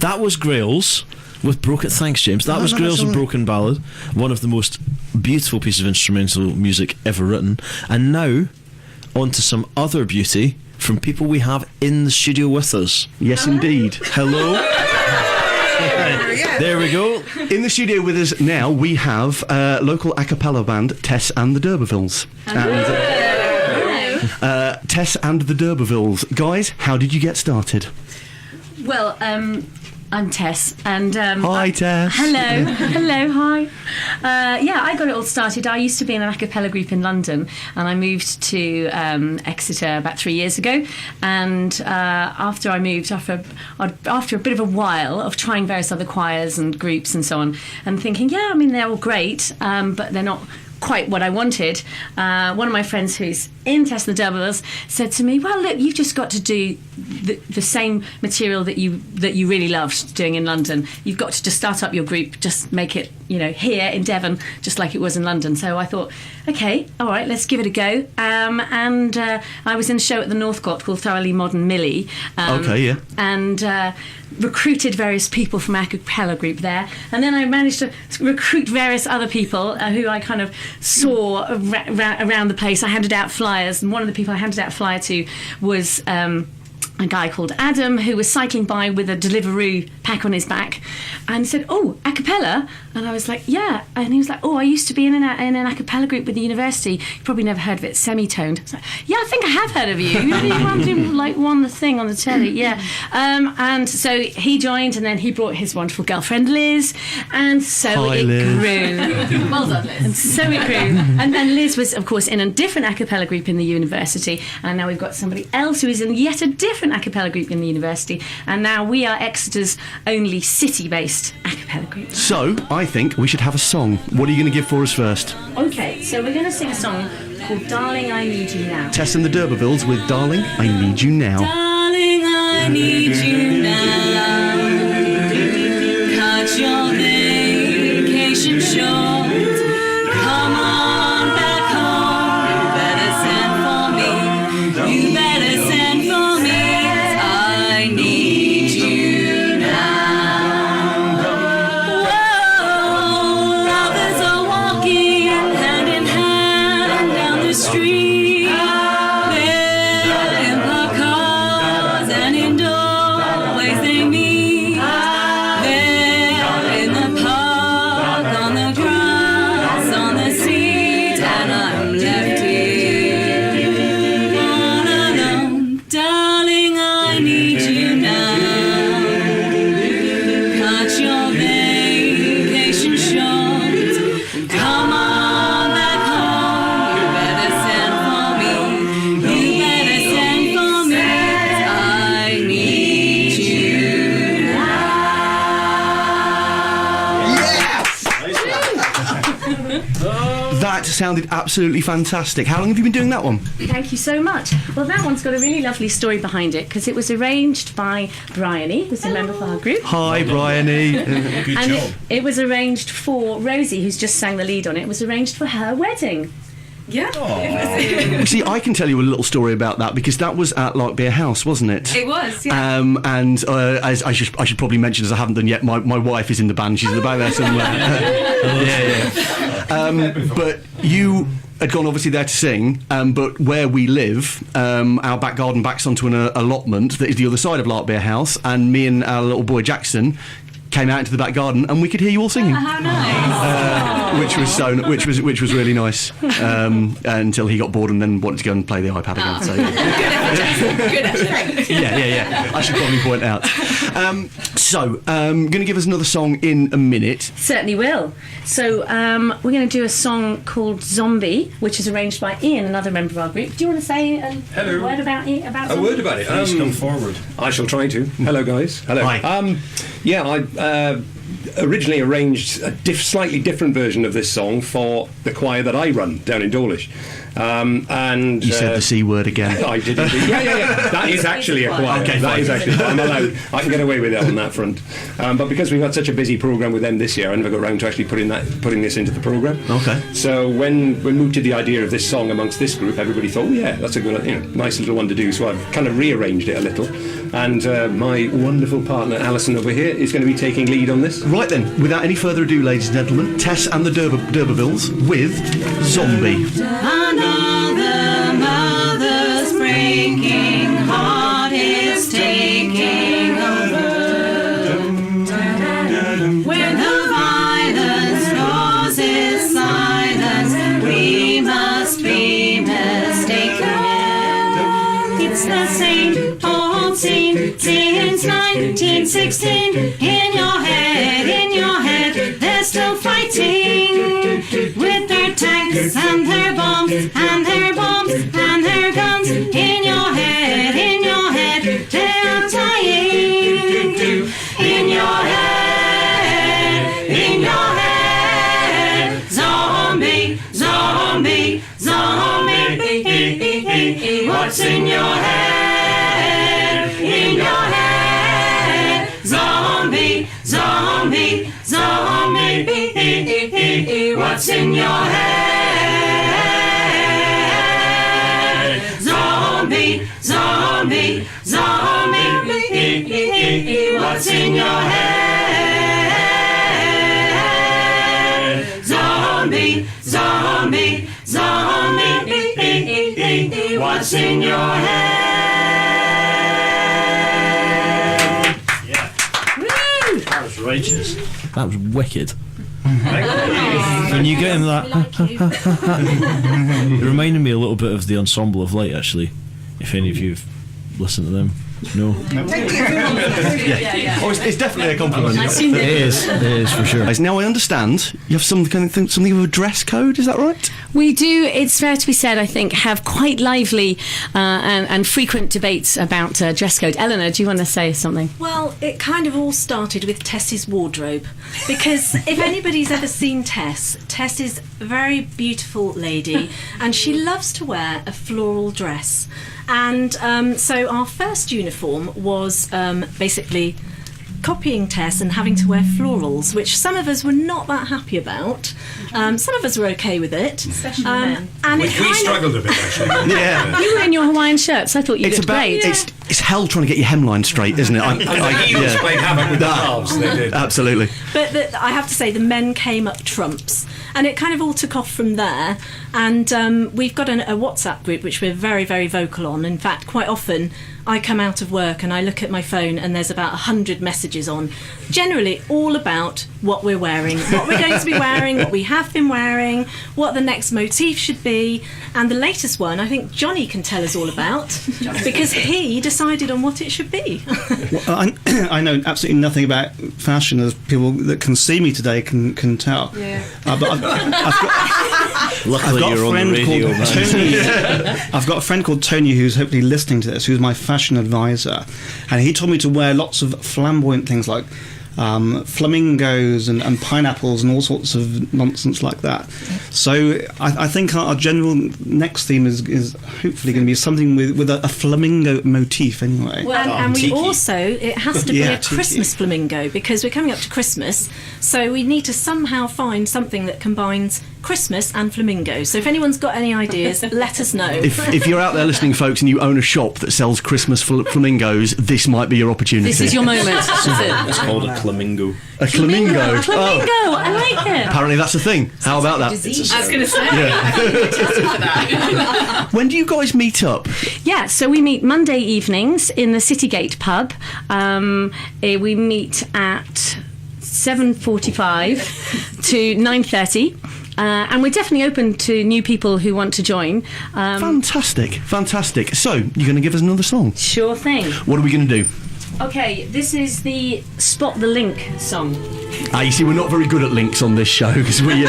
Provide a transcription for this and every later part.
That was Grails with Broken. Thanks, James. That was Grails with Broken Ballad, one of the most beautiful pieces of instrumental music ever written. And now, on to some other beauty from people we have in the studio with us. Yes, indeed. Hello. There we go. In the studio with us now, we have local a cappella band Tess and the D'Urbervilles. Tess and the D'Urbervilles. Guys, how did you get started? Well, I'm Tess, and hi, Tess. Hello, hi. I got it all started. I used to be in an a cappella group in London, and I moved to Exeter about 3 years ago. And after I moved, after a bit of a while of trying various other choirs and groups and so on, and thinking, they're all great, but they're not quite what I wanted. One of my friends who's in Tess and the D'Urbervilles said to me, well, look, you've just got to do the same material that you really loved doing in London. You've got to just start up your group, just make it, here in Devon, just like it was in London. So I thought, okay, all right, let's give it a go. And I was in a show at the Northcote called Thoroughly Modern Millie. And recruited various people from a cappella group there, and then I managed to recruit various other people who I kind of saw around the place. I handed out flyers, and one of the people I handed out a flyer to was a guy called Adam, who was cycling by with a Deliveroo pack on his back, and said, "Oh, a cappella?" And I was like, "Yeah." And he was like, "Oh, I used to be in an a cappella group with the university. You probably never heard of it, Semitoned." I was like, "Yeah, I think I have heard of you. You won the thing on the telly, yeah." And so he joined, and then he brought his wonderful girlfriend Liz, and so Hi, it Liz. grew. Well done, Liz. And so it grew. And then Liz was, of course, in a different a cappella group in the university, and now we've got somebody else who is in yet a different a cappella group in the university, and now we are Exeter's only city-based a cappella group. So, I think we should have a song. What are you going to give for us first? Okay, so we're going to sing a song called Darling, I Need You Now. Tess and the D'Urbervilles with Darling, I Need You Now. Darling, I need you now. Cut your vacation short. Come on back home. You better send for me. You better send for me. I need you now. Whoa, lovers are walking hand in hand down the street. That sounded absolutely fantastic. How long have you been doing that one? Thank you so much. Well, that one's got a really lovely story behind it, because it was arranged by Bryony, who's a member of our group. Hi, Bryony. Good And job. it was arranged for Rosie, who's just sang the lead on it. It was arranged for her wedding. Yeah. See, I can tell you a little story about that, because that was at Larkbeer House, wasn't it? It was, yeah. And as I should probably mention, as I haven't done yet, my wife is in the band. She's in the back there somewhere. Yeah. But you had gone obviously there to sing, but where we live, our back garden backs onto an allotment that is the other side of Larkbeer House, and me and our little boy Jackson came out into the back garden and we could hear you all singing. How nice. Which was really nice, until he got bored and then wanted to go and play the iPad again. So, Good effort. yeah. I should probably point out. Going to give us another song in a minute. Certainly will. So we're going to do a song called Zombie, which is arranged by Ian, another member of our group. Do you want to say a word about it? A word about it. Please come forward. I shall try to. Hello, guys. Hello. Hi. originally arranged a slightly different version of this song for the choir that I run down in Dawlish. And you said the C word again. I did indeed. Yeah. That is actually a choir. Okay, that fine. is actually. I'm allowed. I can get away with it on that front. But because we've had such a busy programme with them this year, I never got around to actually putting this into the programme. Okay. So when we moved to the idea of this song amongst this group, everybody thought, yeah, that's a good, nice little one to do. So I've kind of rearranged it a little. And my wonderful partner Alison over here is going to be taking lead on this. Right then, without any further ado, ladies and gentlemen, Tess and the D'Urbervilles with Zombie. Another mother's breaking heart is taking over. Where the violence causes silence, we must be mistaken. It's the same old scene since 1916. In your head, they're still fighting with their tanks and their bombs and their bombs and their guns. In your head, they are dying. In your head, zombie, zombie, zombie. What's in your head? In your head, zombie, zombie, zombie. What's in your head? Zombie, zombie, zombie. What's in your head? Zombie, zombie, zombie. What's in your head? That was righteous. That was wicked. When you get in that, it reminded me a little bit of the Ensemble of Light, actually. If any of you've listened to them, no. Oh, it's definitely a compliment. It is for sure. Now I understand you have something of a dress code. Is that right? We do, it's fair to be said, I think, have quite lively and frequent debates about dress code. Eleanor, do you want to say something? Well, it kind of all started with Tess's wardrobe, because if anybody's ever seen Tess is a very beautiful lady and she loves to wear a floral dress. And so our first uniform was basically copying Tess and having to wear florals, which some of us were not that happy about. Some of us were okay with it. Especially men. And We struggled a bit, actually. Yeah. You were in your Hawaiian shirts. I thought you looked great. It's hell trying to get your hemline straight, isn't it? The heels played havoc with the halves. They did. Absolutely. But I have to say, the men came up trumps. And it kind of all took off from there. And we've got a WhatsApp group which we're very, very vocal on. In fact, quite often I come out of work and I look at my phone and there's about 100 messages on, generally all about what we're wearing, what we're going to be wearing, what we have been wearing, what the next motif should be. And the latest one, I think Johnny can tell us all about, because he decided on what it should be. Well, I know absolutely nothing about fashion, as people that can see me today can tell. Yeah. But I've got Luckily, a you're on the friend radio. called Tony. I've got a friend called Tony who's hopefully listening to this, who's my fashion advisor, and he told me to wear lots of flamboyant things like flamingos and pineapples and all sorts of nonsense like that. So I think our general next theme is hopefully going to be something with a flamingo motif anyway. Well, and we tiki. also, it has to be a tiki. Christmas flamingo, because we're coming up to Christmas, so we need to somehow find something that combines Christmas and flamingo. So if anyone's got any ideas, let us know. If you're out there listening, folks, and you own a shop that sells Christmas flamingos, this might be your opportunity. This is your moment. This is it. It's called a flamingo. A flamingo. Flamingo, Oh, I like it. apparently that's a thing. How about that? I was going to say. When do you guys meet up? Yeah, so we meet Monday evenings in the Citygate pub. We meet at 7:45 to 9:30. And we're definitely open to new people who want to join. Fantastic. So, you're going to give us another song? Sure thing. What are we going to do? Okay, this is the Spot the Link song. You see, we're not very good at links on this show, because we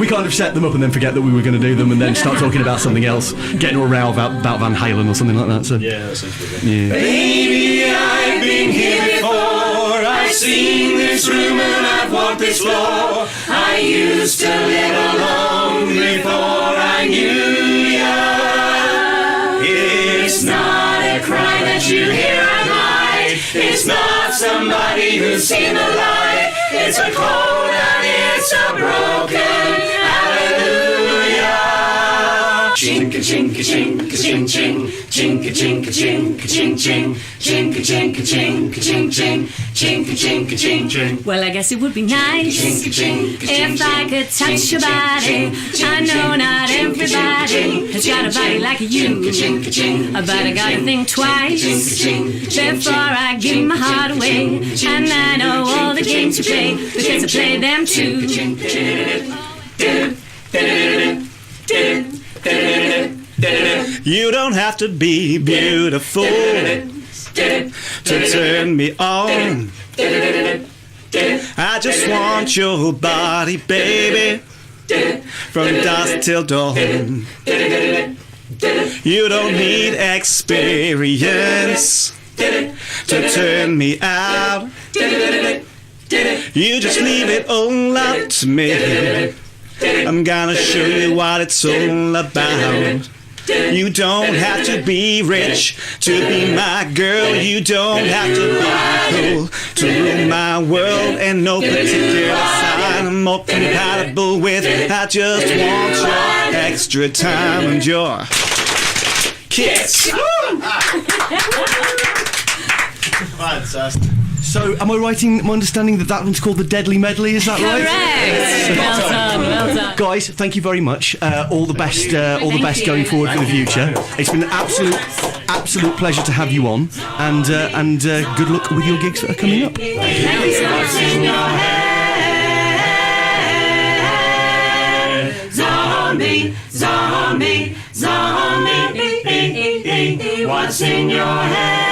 kind of set them up and then forget that we were going to do them and then start talking about something else, getting a row about Van Halen or something like that. So. Yeah, that sounds good. Yeah. Baby, I've been here before. I seen this room and I've walked this floor. I used to live alone before I knew ya. It's not a cry that you hear at night. It's not somebody who's seen the light. It's a cold and it's a broken hallelujah. Chink a chink a chink a chink ching, chink a chink a chink a chink ching, chink a chink a chink a chink ching, chink a chink a chink ching. Well, I guess it would be nice if I could touch your body. I know not everybody has got a body like you, but I gotta think twice before I give my heart away. And I know all the games you play because I play them too. You don't have to be beautiful to turn me on. I just want your body, baby, from dusk till dawn. You don't need experience to turn me out. You just leave it all up to me. I'm gonna show you what it's all about. You don't have to be rich to be my girl. You don't have to be cool to rule my world. And no particular sign I'm more compatible with. I just want your extra time and your kiss. Fantastic. So, am I right in my understanding that that one's called the Deadly Medley? Is that right? Correct. Well done, well done. Guys, thank you very much. All the best. All the best going forward for the future. It's been an absolute pleasure to have you on, and good luck with your gigs that are coming up. Zombie, zombie, zombie, what's in your head?